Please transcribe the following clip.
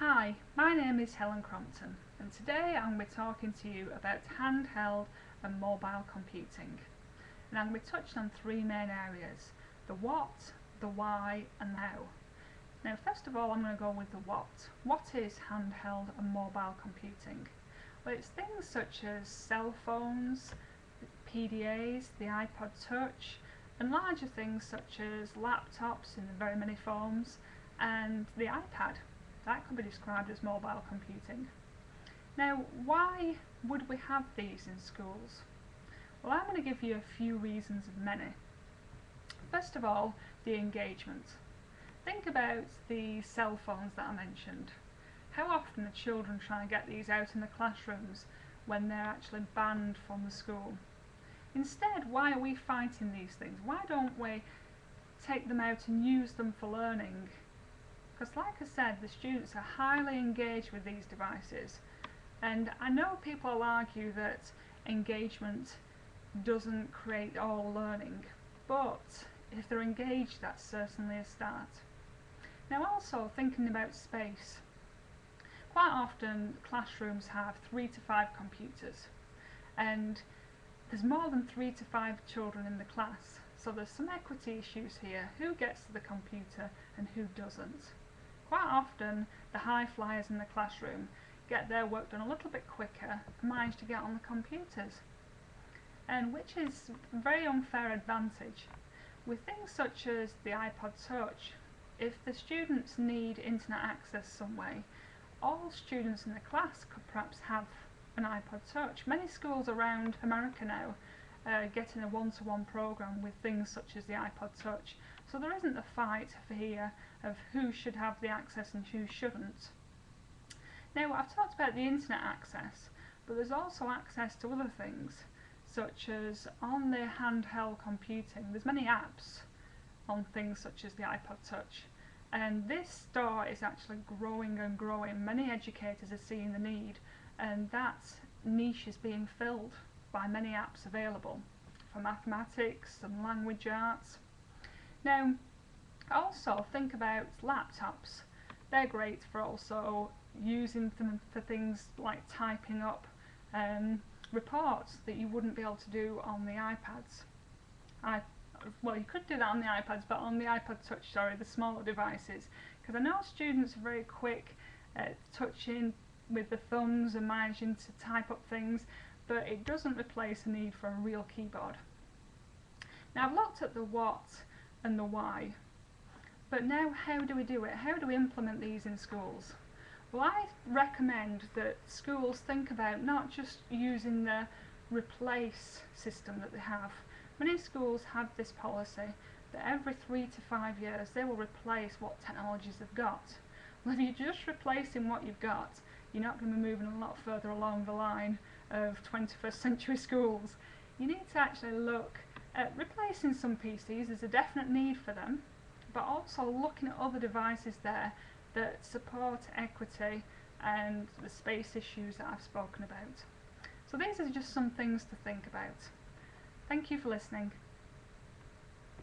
Hi, my name is Helen Crompton and today I'm going to be talking to you about handheld and mobile computing. And I'm going to be touching on three main areas: the what, the why and the how. Now first of all I'm going to go with the what. What is handheld and mobile computing? Well, it's things such as cell phones, PDAs, the iPod Touch, and larger things such as laptops in very many forms, and the iPad. That could be described as mobile computing. Now, why would we have these in schools? Well, I'm going to give you a few reasons of many. First of all, the engagement. Think about the cell phones that I mentioned. How often are children trying to get these out in the classrooms when they're actually banned from the school? Instead, why are we fighting these things? Why don't we take them out and use them for learning? Because like I said, the students are highly engaged with these devices, and I know people will argue that engagement doesn't create all learning, but if they're engaged, that's certainly a start. Now, also thinking about space. Quite often classrooms have 3 to 5 computers, and there's more than 3 to 5 children in the class, so there's some equity issues here. Who gets to the computer and who doesn't? Quite often the high flyers in the classroom get their work done a little bit quicker and manage to get on the computers, and which is a very unfair advantage. With things such as the iPod Touch, if the students need internet access some way, all students in the class could perhaps have an iPod Touch. Many schools around America now are getting a one-to-one program with things such as the iPod Touch, so there isn't a fight here of who should have the access and who shouldn't. Now, I've talked about the internet access, but there's also access to other things, such as on the handheld computing there's many apps on things such as the iPod Touch, and this store is actually growing and growing. Many educators are seeing the need, and that niche is being filled by many apps available for mathematics and language arts. Now, also think about laptops. They're great for also using them for things like typing up reports that you wouldn't be able to do on the iPads. Well, you could do that on the iPads, but on the iPod Touch, sorry, the smaller devices, because I know students are very quick at touching with the thumbs and managing to type up things, but it doesn't replace the need for a real keyboard. Now, I've looked at the what and the why, but now how do we do it? How do we implement these in schools? Well, I recommend that schools think about not just using the replace system that they have. Many schools have this policy that every 3 to 5 years they will replace what technologies they've got. Well, if you're just replacing what you've got, you're not going to be moving a lot further along the line of 21st century schools. You need to actually look at replacing some PCs. There's a definite need for them, but also looking at other devices there that support equity and the space issues that I've spoken about. So these are just some things to think about. Thank you for listening.